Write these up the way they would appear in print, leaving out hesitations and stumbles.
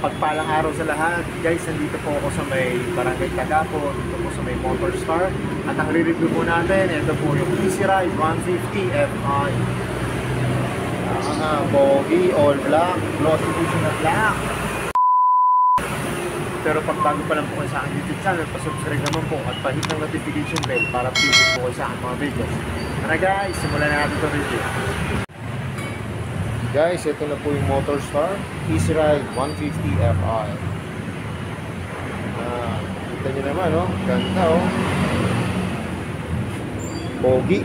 Pagpalang araw sa lahat. Guys, nandito po ako sa may Barangay Tagapo, dito po sa may Motor Star. At ang re-review po natin, ito po yung Easy Ride 150 Fi. Pogi, all black, glossy po siya na black. Pero pag bago pa lang po kayo sa aking YouTube channel, pasubscribe naman po at pahit ng notification bell para updated po kayo sa aking mga videos. Tara guys, simulan na natin ito review. Guys, ito na po yung Motor Star Easy Ride 150 Fi. Kita nyo naman, oh. Ganda, oh. Pogi.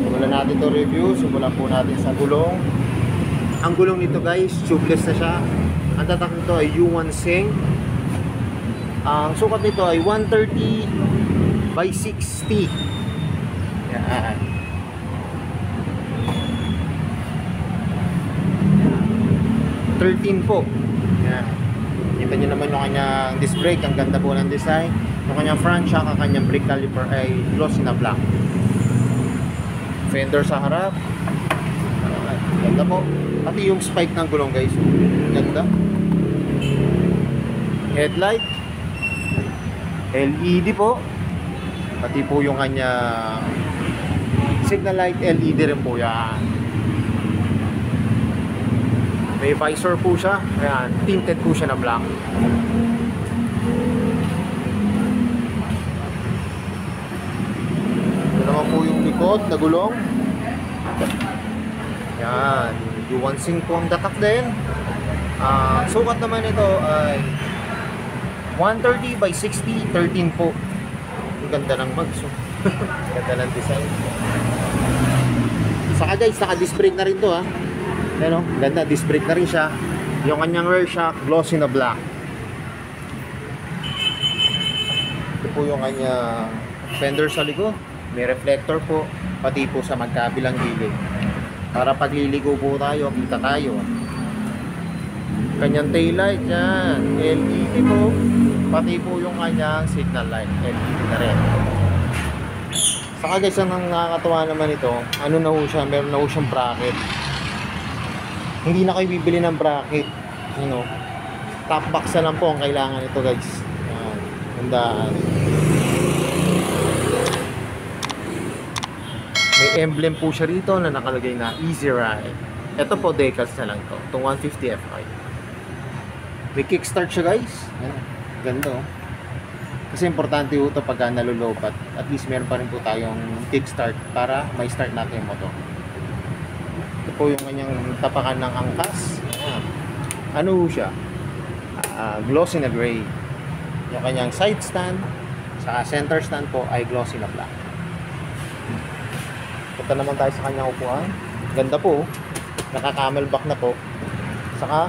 Simulan natin ito review. Simulan po natin sa gulong. Ang gulong nito guys, tubeless na siya. Ang tatak nito ay U1 Sing. Ang sukat nito ay 130 by 60. Yan. 13 po. Yan. Kita nyo naman yung kanyang disc brake. Ang ganda po ng design. Yung kanyang front shock, ang kanyang brake caliper ay glossy na black. Fender sa harap. Ganda po. Pati yung spike ng gulong guys. Ganda. Headlight. LED po. Pati po yung kanyang signal light LED rin po yan. May visor po siya. Ayan, tinted po siya na black. Ito naman po yung likod na gulong. Ayan, U1 Sing po ang datak din. Sukat naman ito ay 130 by 60, 13 po. Ang ganda ng mags. Ganda ng design. Saka guys, naka-disc brake na rin to ha. Ano, ganda, disc brake na rin siya. Yung kanyang rear shock, glossy na black. Ito po yung kanyang fender sa likod. May reflector po, pati po sa magkabilang gilid. Para pagliligo po tayo, kita tayo. Kanyang taillight yan, LED po. Pati po yung kanyang signal light, LED na rin. Saka guys, ang nakakatawa naman ito, ano na ho siya, meron na ho siyang bracket. Hindi na kayo bibili ng bracket, ano, top box na lang po ang kailangan ito guys. Ayan, handaan. May emblem po siya rito na nakalagay na Easy Ride. Ito po decals na lang to, itong 150 Fi. May kickstart siya guys. Ayan, ganda oh. Kasi importante po ito pagka nalulobat. At least meron pa rin po tayong kickstart para may start natin yung motor. Ito po yung kanyang tapakan ng angkas. Ano siya? Glossy na gray. Yung kanyang side stand sa center stand po ay glossy na black. Punta naman tayo sa kanyang upuan. Ganda po. Naka-camelback na po. Saka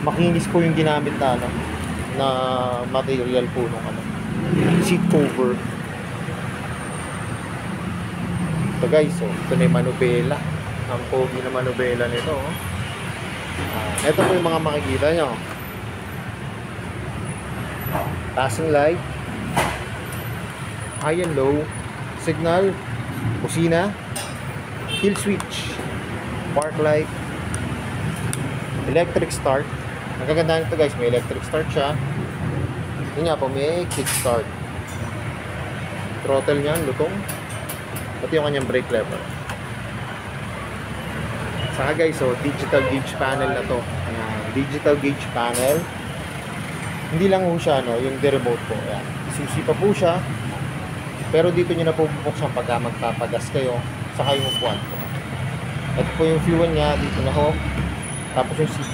makinis po yung ginamit na, ano, na material po nung ano, seat cover. Ito guys, oh, ito na yung manubela. Ang pogi na manubela nito. Oh. Ito po yung mga makikita nyo. Passing light, high and low, signal, kusina, hill switch, park light, electric start. Ang kaganda nito guys, may electric start siya. Yun nga po, may kick start. Throttle niyan, lutong. Pati yung kanyang brake lever. Saka guys, so digital gauge panel na to. Digital gauge panel. Hindi lang po siya, no, yung remote po. Ayan. Isusi pa po siya. Pero dito nyo na po bubuksan pagka magpapagas kayo. Saka yung upuan po. Ito po yung fuel niya. Dito na ho. Tapos yung seat.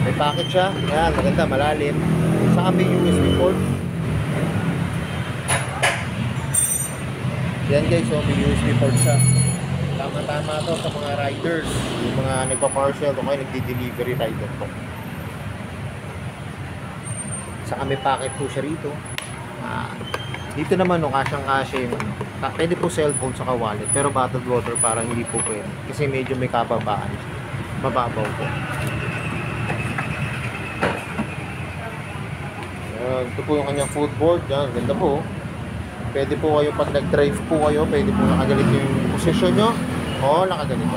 May packet siya. Ayan, maganda, malalim. Saka may USB port. Yan guys, so may USB port siya. Tama-tama to sa mga riders, yung mga nagpa-parcel o kayo nagdi-delivery rider po. Saka may packet po siya rito. Dito naman no, kasyang-kasya yung ano. Pwede po cellphone saka wallet, pero bottled water parang hindi po pwede. Kasi medyo may kababaan. Mababaw po. Ito po yung kanyang footboard. Yan, ganda po. Pwede po kayo pag nag-drive po kayo, pwede po nakaganito yung position nyo. O, nakaganito.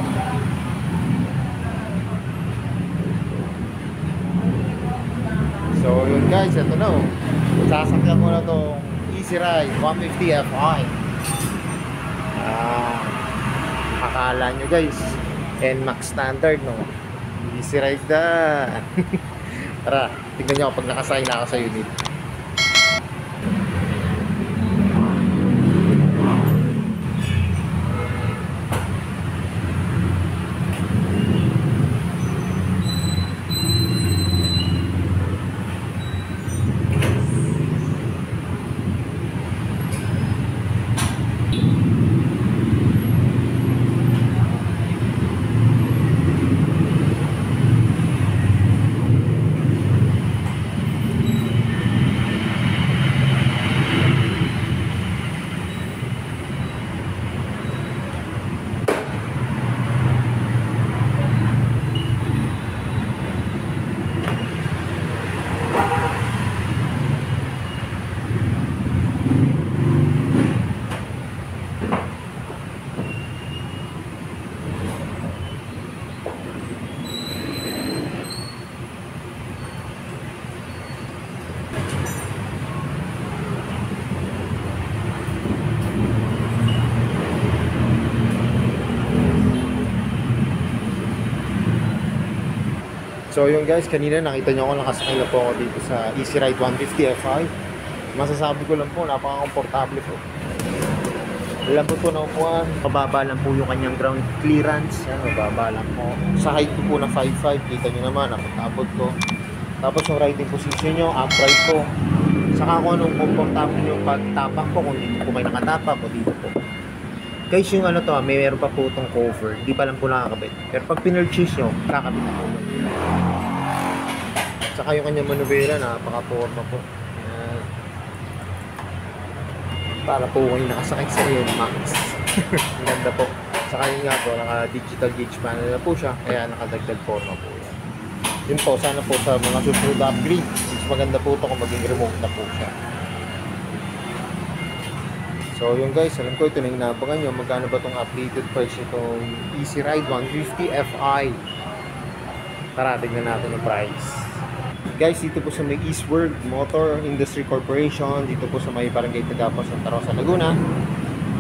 So yun guys, ito na oh. Sasakyan ko na tong Easy Ride 150 Fi. Akala nyo guys, NMAX standard no. Easy Ride na. Tara, tignan nyo pag nakasay na ako sa unit. So yung guys, kanina nakita nyo ako nakasakay na po ako dito sa Easy Ride 150 Fi. Masasabi ko lang po, napaka-komportable po. Lambot po na upuan, mababa lang po yung kanyang ground clearance. Yan, mababa lang po. Sa height ko po na 5'5", kita nyo naman, napatabot ko. Tapos yung riding position nyo, upright po. Saka kung anong komportable yung pagtapak po, kung dito po may nakatapak o dito po. Guys, yung ano to, meron pa po itong cover, di pa lang po nakakabit. Pero pag pinurchase nyo, kakabit na po. Saka yung kanyang manubela, napaka-forma po. Ayan. Para po kayo nakasakit sa NMAX. Ang ganda po. Saka yun nga po, naka-digital gauge panel na po siya, kaya nakadagdag forma po yan. Yun po, sana po sa mga susunod upgrade, mas maganda po ito kung maging remote na po siya. So yun guys, alam ko ito na inabangan nyo, magkano ba itong updated price itong Easy Ride 150 Fi. Tara, tignan natin yung price. Guys, dito po sa may Eastworld Motor Industry Corporation, dito po sa may Barangay Tagapos, Santa Rosa, Laguna.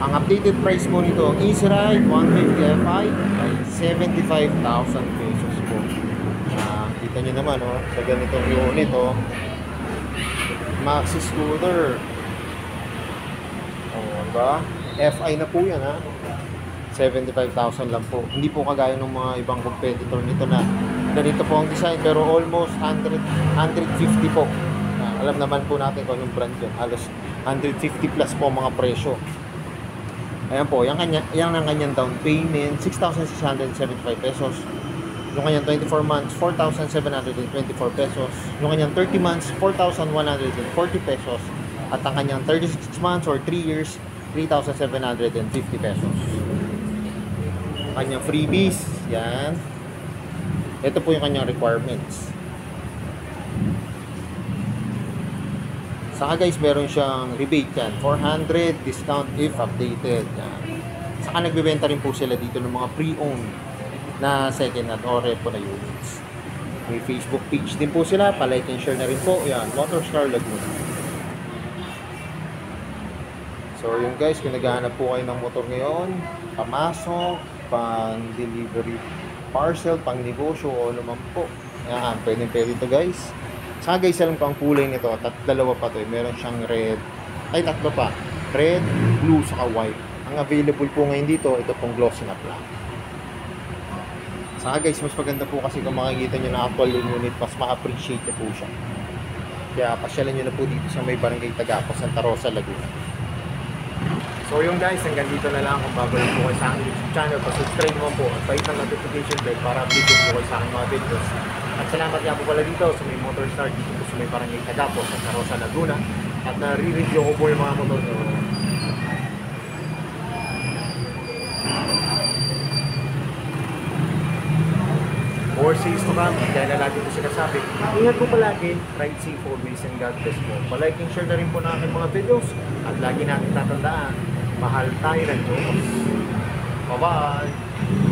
Ang updated price po nito, Easy Ride 150 Fi ay 75,000 pesos po. Kita nyo naman, oh, sa ganitong unit, oh, maxi scooter. Oh, diba? Fi na po yan, ha? 75,000 lang po. Hindi po kagaya ng mga ibang competitor nito na ganito po ang design, pero almost 150 po. Alam naman po natin kung anong brand yun. Halos 150 plus po mga presyo. Ayan po, yan ang kanyang down payment, 6,675 pesos. Yung kanyang 24 months, 4,724 pesos. Yung kanyang 30 months, 4,140 pesos. At ang kanyang 36 months or 3 years, 3,750 pesos. Kanyang freebies, yan. Ito po yung kanyang requirements. Saka guys, meron siyang rebate yan, 400 discount if updated. Yan. Saka nagbebenta rin po sila dito ng mga pre-owned na second hand or repo na units. May Facebook page din po sila, palike and share na rin po. Yan, Motorstar Laguna. So yung guys, kung naghahanap po kayo ng motor ngayon, pamasok, pang-delivery, parcel, pang-negosyo, o naman po. Yan, pwede ito guys. Saka guys, alam ko ang kulay nito, dalawa pa to. Meron siyang red, ay tatlo pa. Red, blue, saka white. Ang available po ngayon dito, ito pong glossy na black. Saka guys, mas maganda po kasi kung makikita nyo na actual unit, mas ma-appreciate nyo po siya. Kaya pasyalan nyo na po dito sa may Barangay Tagapos, Santa Rosa, Laguna. So yung guys, hanggang dito na lang. Kung bago lang po kayo sa aking YouTube channel, pa-subscribe mo po at pa-hit ang notification bell para update po kayo sa aking mga videos. At salamat nga po pala dito sa may Motorstar, dito po sa may Barangay Tagapos, Santa Rosa, Laguna. At na-review ko po yung mga motor nyo. More says to come, kaya na lagi po sinasabi. Ingat po palagi, ride safe always, and God bless po. Palike and share na rin po na aking mga videos. At lagi natin tatandaan, mahal tayo ng Diyos. Bye-bye!